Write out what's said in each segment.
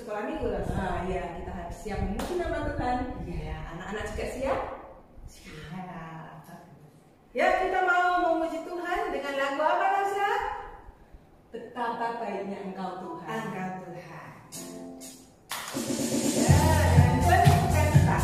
sekolah minggu lah. Ya, kita harus siap memuji nama Tuhan. Iya. Anak-anak juga siap? Siap. Ya, kita mau memuji Tuhan dengan lagu apa, Lasa? Betapa baiknya Engkau Tuhan. Engkau Tuhan. Ya, dengan penuh sukacita.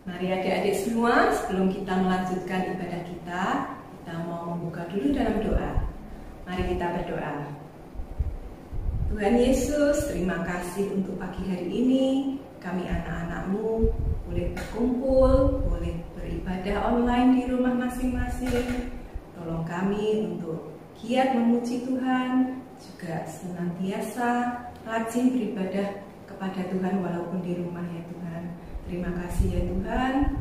Mari adik-adik semua, sebelum kita melanjutkan ibadah kita mau membuka dulu dalam doa. Mari kita berdoa. Tuhan Yesus, terima kasih untuk pagi hari ini. Kami anak-anak-Mu boleh berkumpul, boleh beribadah online di rumah masing-masing. Tolong kami untuk giat memuji Tuhan, juga senantiasa rajin beribadah kepada Tuhan walaupun di rumah ya Tuhan. Terima kasih ya Tuhan,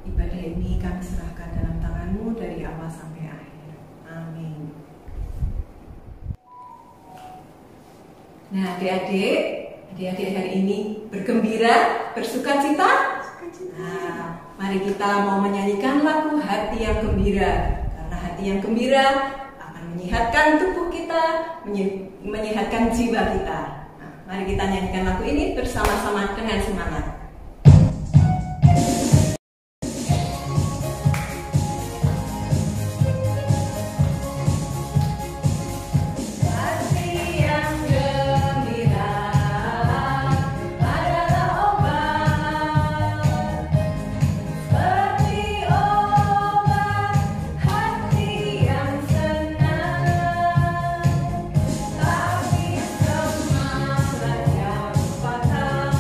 ibadah ini kami serahkan dalam tangan-Mu dari awal sampai akhir. Amin. Nah adik-adik hari ini bergembira, bersukacita? Nah, mari kita mau menyanyikan lagu Hati yang Gembira. Karena hati yang gembira akan menyehatkan tubuh kita, menyehatkan jiwa kita. Nah, mari kita nyanyikan lagu ini bersama-sama dengan semangat. Tapi semangat yang patah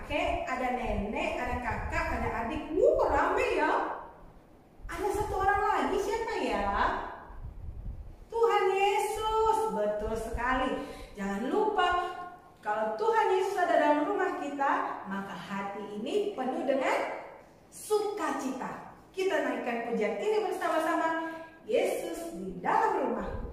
kakek, ada nenek, ada kakak, ada adik. Rame ya. Ada satu orang lagi, siapa ya? Tuhan Yesus. Betul sekali. Jangan lupa, kalau Tuhan Yesus ada dalam rumah kita, maka hati ini penuh dengan sukacita. Kita naikkan pujian ini bersama-sama. Yesus di dalam rumahku.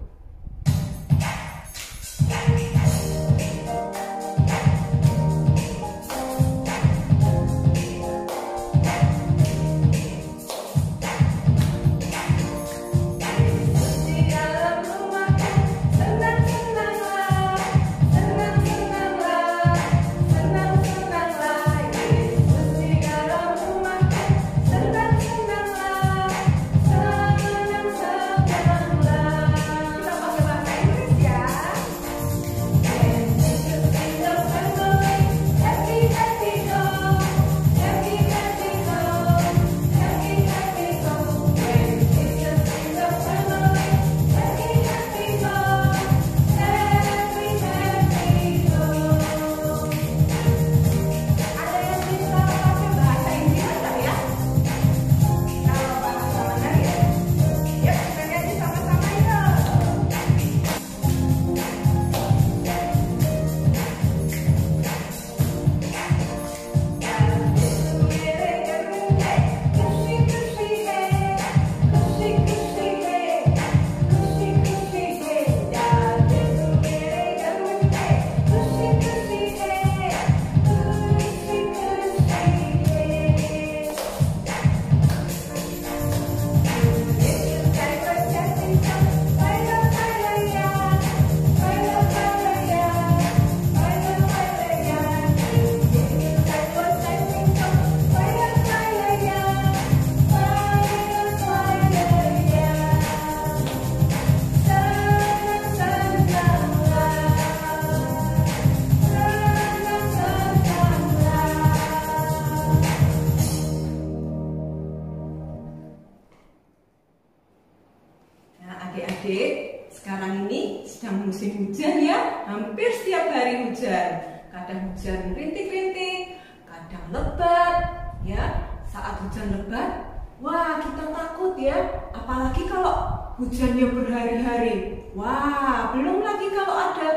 Adik-adik, sekarang ini sedang musim hujan ya. Hampir setiap hari hujan. Kadang hujan rintik-rintik, kadang lebat ya. Saat hujan lebat, wah kita takut ya. Apalagi kalau hujannya berhari-hari. Wah, belum lagi kalau ada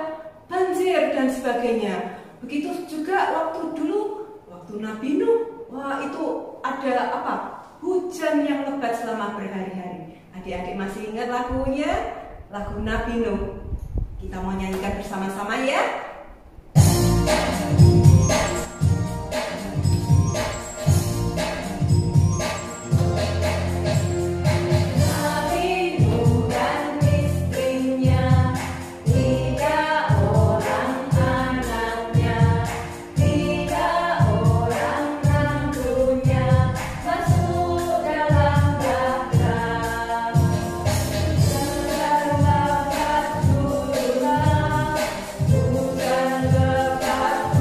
banjir dan sebagainya. Begitu juga waktu dulu, waktu Nabi Nuh. Wah, itu ada apa? Hujan yang lebat selama berhari-hari. Adik-adik masih ingat lagunya? Lagu Nabi Nuh. Kita mau nyanyikan bersama-sama ya. Bukan lebat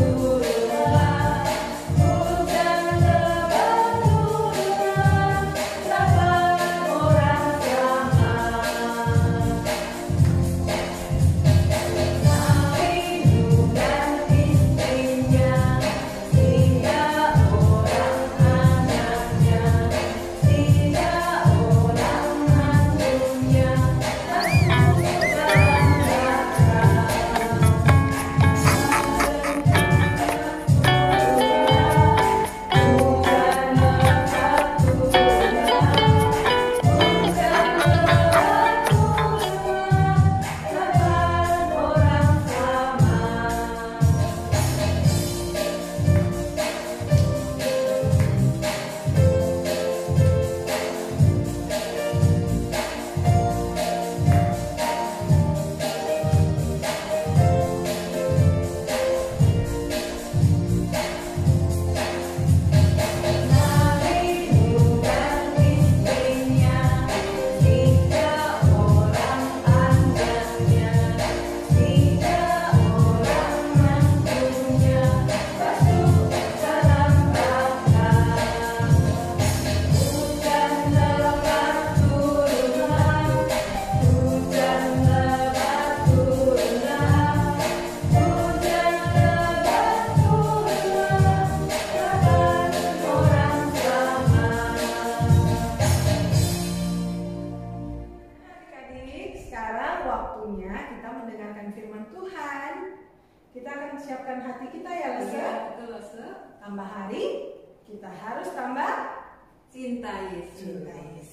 kita akan siapkan hati kita ya, Lese. Iya, betul, Lese. Tambah hari, kita harus tambah Cinta Yesus. cinta Yesus.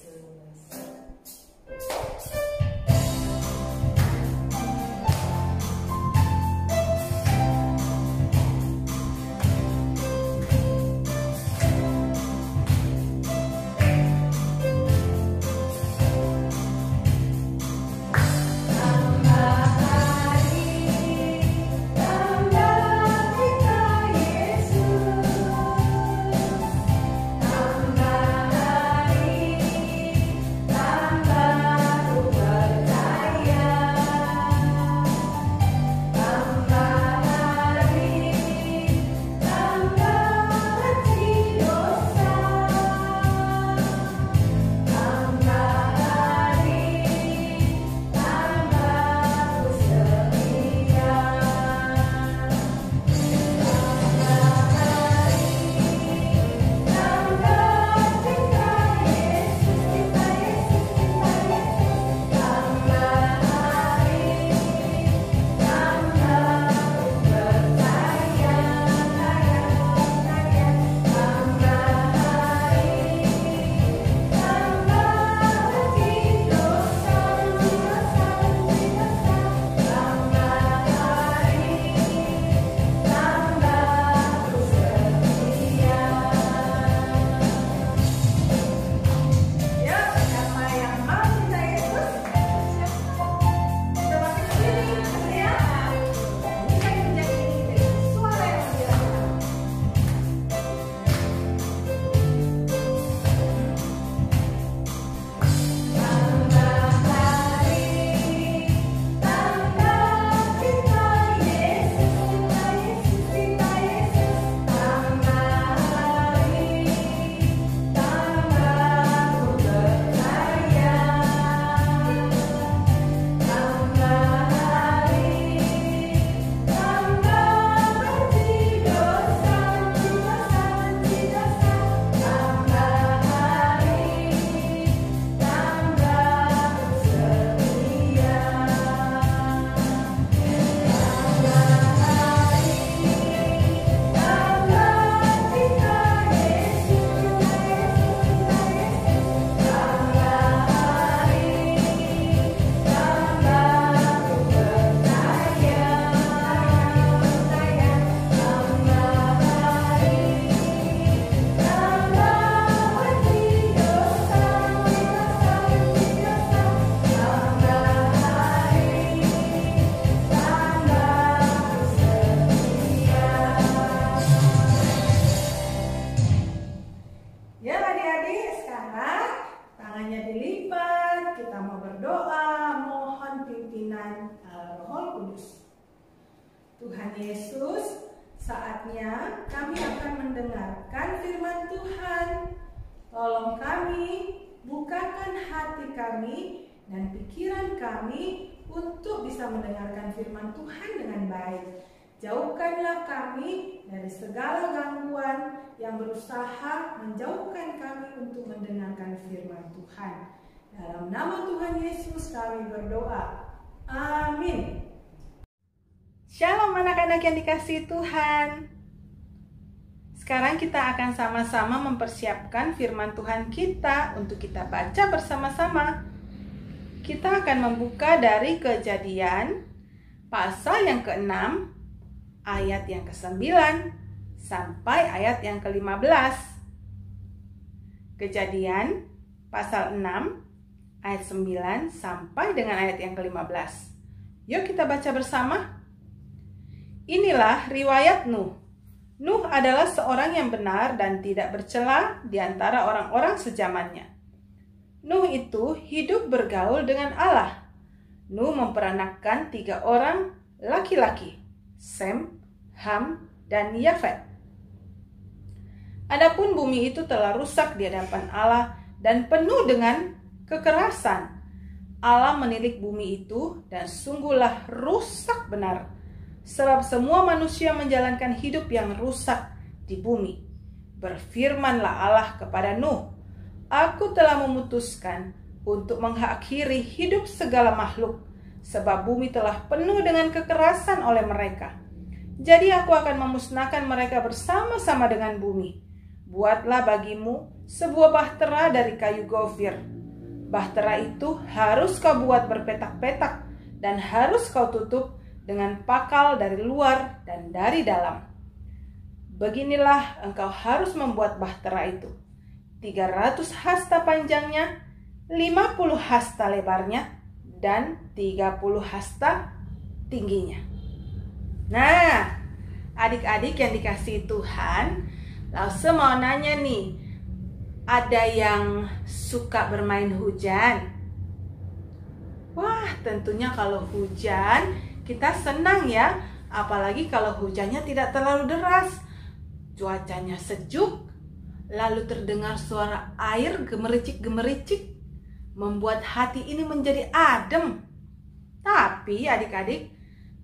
Tuhan Yesus, saatnya kami akan mendengarkan firman Tuhan. Tolong kami, bukakan hati kami dan pikiran kami untuk bisa mendengarkan firman Tuhan dengan baik. Jauhkanlah kami dari segala gangguan yang berusaha menjauhkan kami untuk mendengarkan firman Tuhan. Dalam nama Tuhan Yesus kami berdoa. Amin. Shalom anak-anak yang dikasihi Tuhan. Sekarang kita akan sama-sama mempersiapkan firman Tuhan kita untuk kita baca bersama-sama. Kita akan membuka dari Kejadian pasal yang ke-6 ayat yang ke-9 sampai ayat yang ke-15. Kejadian pasal 6 ayat 9 sampai dengan ayat yang ke-15. Yuk kita baca bersama. Inilah riwayat Nuh. Nuh adalah seorang yang benar dan tidak bercela di antara orang-orang sezamannya. Nuh itu hidup bergaul dengan Allah. Nuh memperanakkan 3 orang laki-laki, Sem, Ham, dan Yafet. Adapun bumi itu telah rusak di hadapan Allah dan penuh dengan kekerasan. Allah menilik bumi itu dan sungguhlah rusak benar. Sebab semua manusia menjalankan hidup yang rusak di bumi. Berfirmanlah Allah kepada Nuh, Aku telah memutuskan untuk mengakhiri hidup segala makhluk, sebab bumi telah penuh dengan kekerasan oleh mereka. Jadi aku akan memusnahkan mereka bersama-sama dengan bumi. Buatlah bagimu sebuah bahtera dari kayu gofir. Bahtera itu harus kau buat berpetak-petak dan harus kau tutup dengan pakal dari luar dan dari dalam. Beginilah engkau harus membuat bahtera itu. 300 hasta panjangnya, 50 hasta lebarnya, dan 30 hasta tingginya. Nah, adik-adik yang dikasihi Tuhan, Lause mau nanya nih, ada yang suka bermain hujan? Wah, tentunya kalau hujan kita senang ya, apalagi kalau hujannya tidak terlalu deras. Cuacanya sejuk, lalu terdengar suara air gemericik-gemericik, membuat hati ini menjadi adem. Tapi adik-adik,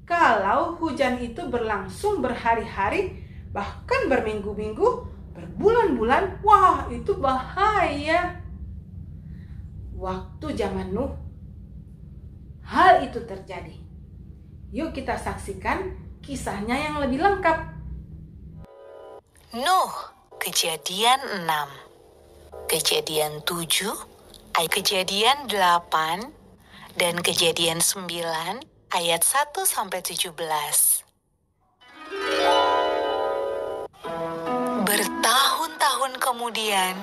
kalau hujan itu berlangsung berhari-hari, bahkan berminggu-minggu, berbulan-bulan, wah itu bahaya. Waktu zaman Nuh, hal itu terjadi. Yuk kita saksikan kisahnya yang lebih lengkap. Nuh, Kejadian 6, Kejadian 7, Kejadian 8, dan Kejadian 9 ayat 1-17. Bertahun-tahun kemudian,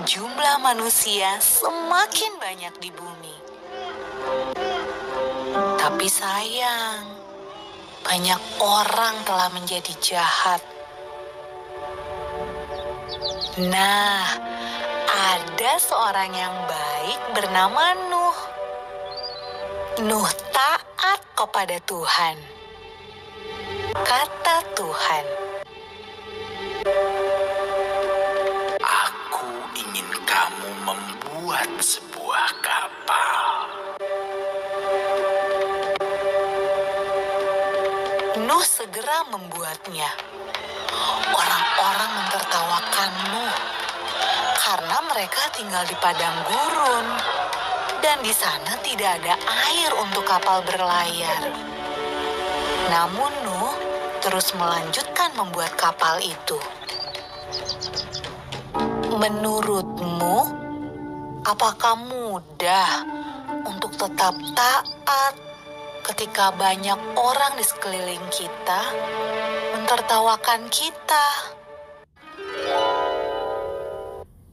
jumlah manusia semakin banyak di bumi. Tapi sayang, banyak orang telah menjadi jahat. Nah, ada seorang yang baik bernama Nuh. Nuh taat kepada Tuhan. Kata Tuhan, "Aku ingin kamu membuat sebuah kapal." Nuh segera membuatnya. Orang-orang mentertawakan Nuh karena mereka tinggal di padang gurun dan di sana tidak ada air untuk kapal berlayar. Namun Nuh terus melanjutkan membuat kapal itu. Menurutmu, apakah mudah untuk tetap taat ketika banyak orang di sekeliling kita mentertawakan kita?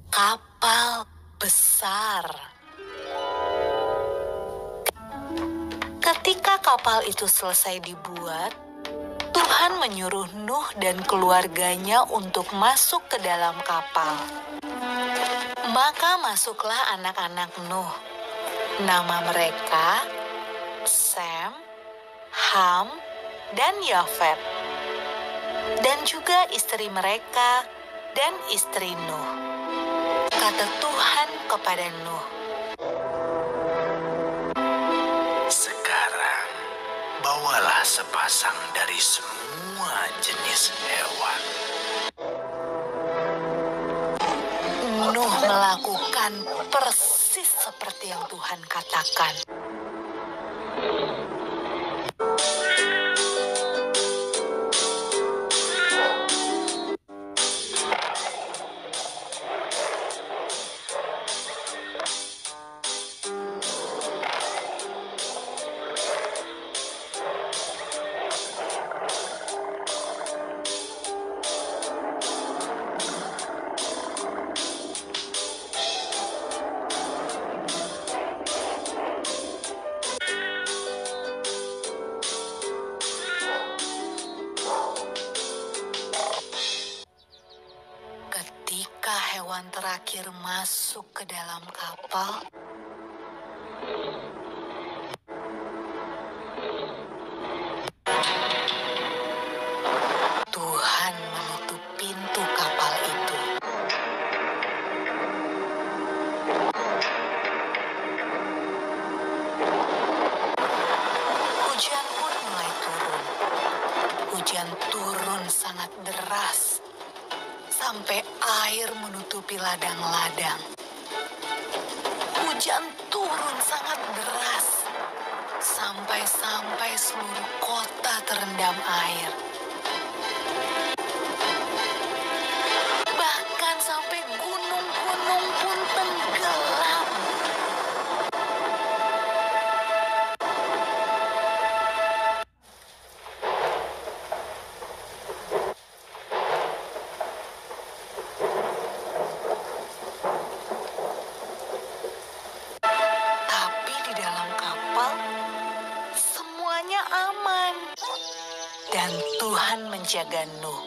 Kapal besar. Ketika kapal itu selesai dibuat, Tuhan menyuruh Nuh dan keluarganya untuk masuk ke dalam kapal. Maka masuklah anak-anak Nuh. Nama mereka Sem, Ham, dan Yafet. Dan juga istri mereka dan istri Nuh. Kata Tuhan kepada Nuh, "Sekarang bawalah sepasang dari semua jenis hewan." Nuh melakukan persis seperti yang Tuhan katakan. Ketika hewan terakhir masuk ke dalam kapal, Tuhan menutup pintu kapal itu. Hujan pun mulai turun. Hujan turun sangat deras, sampai air menutupi ladang-ladang. Hujan turun sangat deras, sampai seluruh kota terendam air. menjaga Nuh.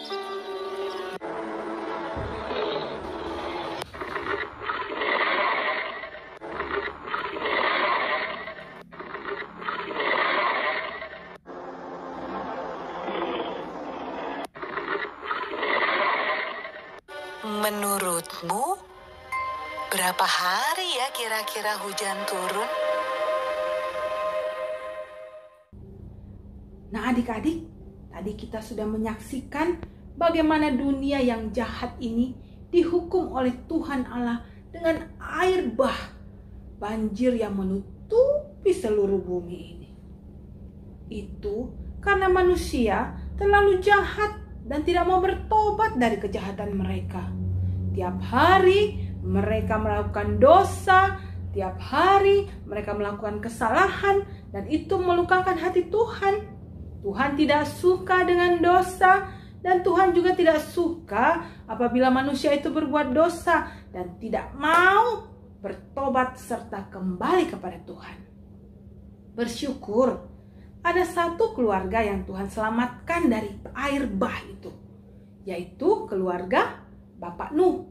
Menurutmu, berapa hari ya kira-kira hujan turun? Nah adik-adik, tadi kita sudah menyaksikan bagaimana dunia yang jahat ini dihukum oleh Tuhan Allah dengan air bah, banjir yang menutupi seluruh bumi ini. Itu karena manusia terlalu jahat dan tidak mau bertobat dari kejahatan mereka. Tiap hari mereka melakukan dosa, tiap hari mereka melakukan kesalahan, dan itu melukakan hati Tuhan. Tuhan tidak suka dengan dosa, dan Tuhan juga tidak suka apabila manusia itu berbuat dosa dan tidak mau bertobat serta kembali kepada Tuhan. Bersyukur ada satu keluarga yang Tuhan selamatkan dari air bah itu, yaitu keluarga Bapak Nuh.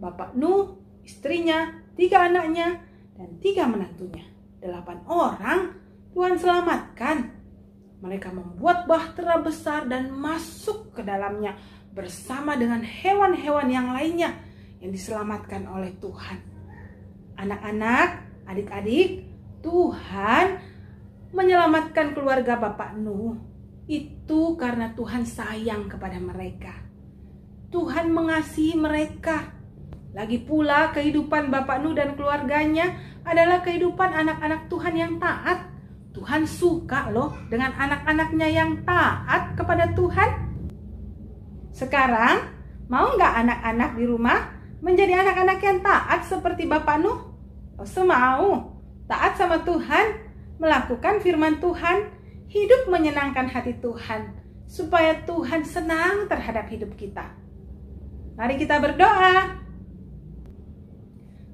Bapak Nuh, istrinya, 3 anaknya, dan 3 menantunya. 8 orang Tuhan selamatkan. Mereka membuat bahtera besar dan masuk ke dalamnya bersama dengan hewan-hewan yang lainnya yang diselamatkan oleh Tuhan. Anak-anak, adik-adik, Tuhan menyelamatkan keluarga Bapak Nuh itu karena Tuhan sayang kepada mereka. Tuhan mengasihi mereka. Lagi pula kehidupan Bapak Nuh dan keluarganya adalah kehidupan anak-anak Tuhan yang taat. Tuhan suka loh dengan anak-anaknya yang taat kepada Tuhan. Sekarang mau nggak anak-anak di rumah menjadi anak-anak yang taat seperti Bapak Nuh? Oh, semau. Taat sama Tuhan, melakukan firman Tuhan, hidup menyenangkan hati Tuhan, supaya Tuhan senang terhadap hidup kita. Mari kita berdoa.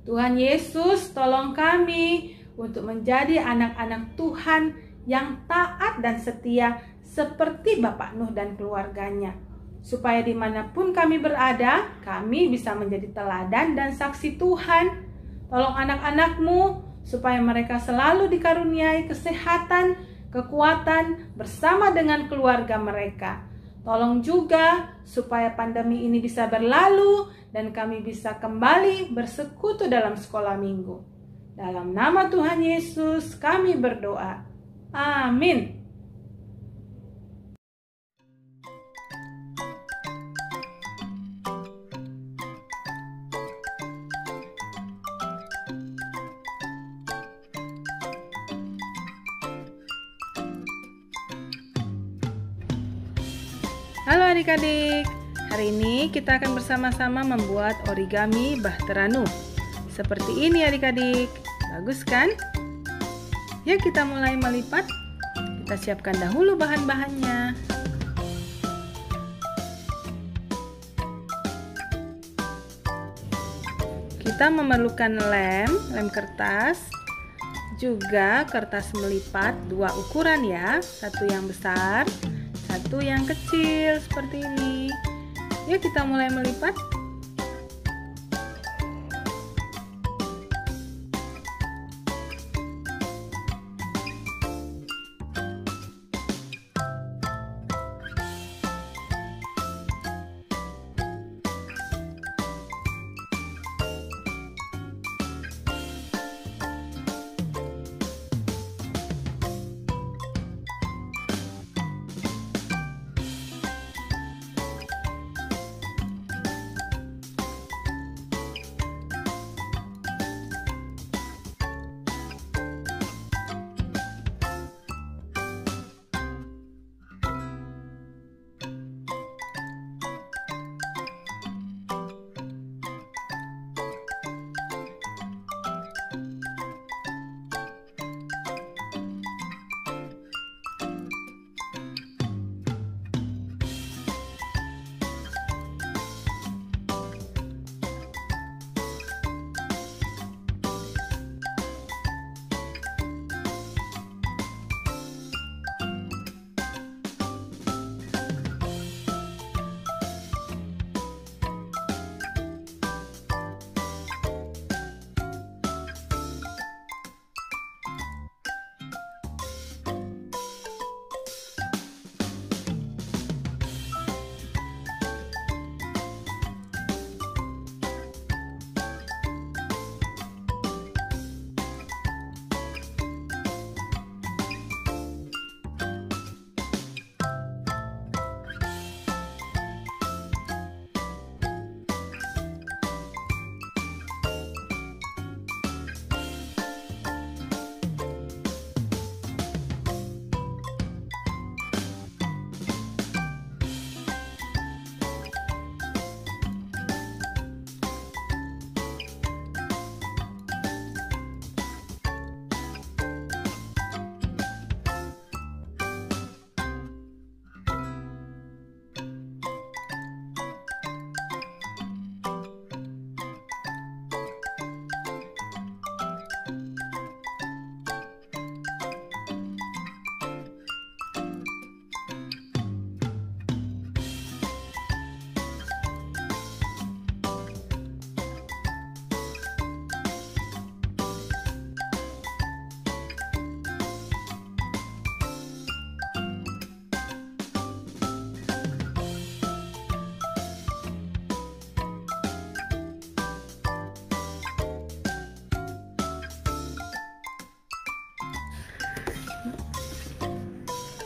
Tuhan Yesus, tolong kami untuk menjadi anak-anak Tuhan yang taat dan setia seperti Bapak Nuh dan keluarganya. Supaya dimanapun kami berada, kami bisa menjadi teladan dan saksi Tuhan. Tolong anak-anak-Mu supaya mereka selalu dikaruniai kesehatan, kekuatan bersama dengan keluarga mereka. Tolong juga supaya pandemi ini bisa berlalu dan kami bisa kembali bersekutu dalam sekolah minggu. Dalam nama Tuhan Yesus kami berdoa. Amin. Halo adik-adik, hari ini kita akan bersama-sama membuat origami bahtera Nuh. Seperti ini adik-adik, bagus kan? Yuk kita mulai melipat. Kita siapkan dahulu bahan-bahannya. Kita memerlukan lem kertas, juga kertas melipat 2 ukuran ya, 1 yang besar, 1 yang kecil seperti ini. Yuk kita mulai melipat.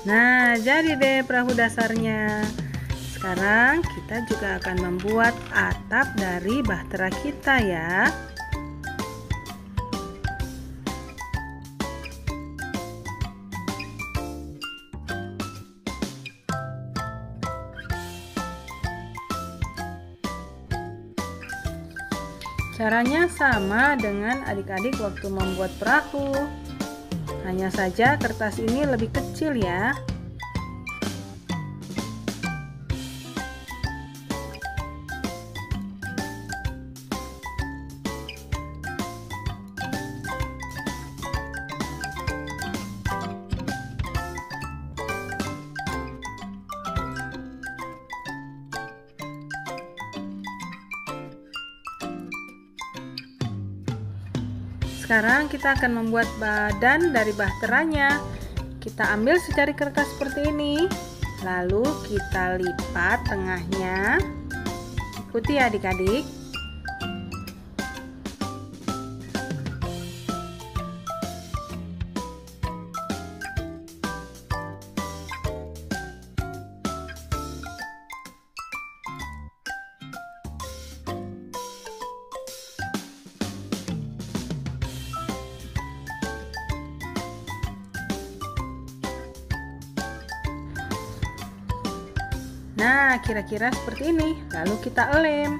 Nah, jadi deh perahu dasarnya. Sekarang kita juga akan membuat atap dari bahtera kita ya. Caranya sama dengan adik-adik waktu membuat perahu. Hanya saja kertas ini lebih kecil ya. Sekarang kita akan membuat badan dari bahteranya. Kita ambil secari kertas seperti ini, lalu kita lipat tengahnya. Ikuti ya adik-adik. Nah, kira-kira seperti ini. Lalu kita lem.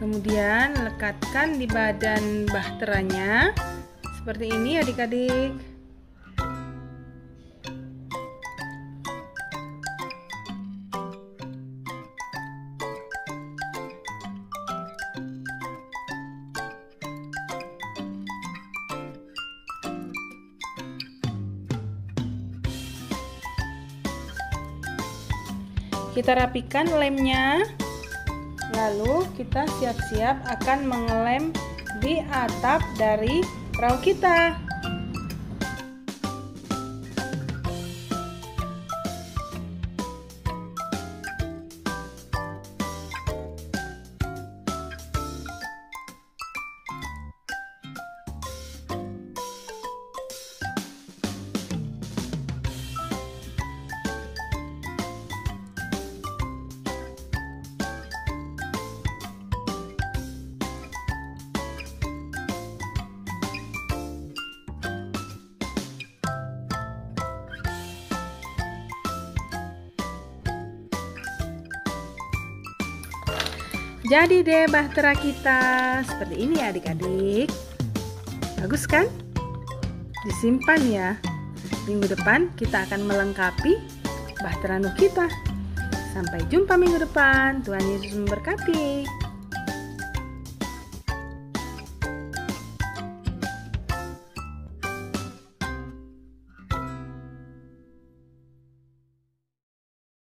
Kemudian lekatkan di badan bahteranya seperti ini adik-adik. Kita rapikan lemnya. Lalu kita siap-siap akan mengelem di atap dari perahu kita. Jadi deh bahtera kita seperti ini adik-adik. Bagus kan? Disimpan ya. Minggu depan kita akan melengkapi bahtera Nuh kita. Sampai jumpa minggu depan. Tuhan Yesus memberkati.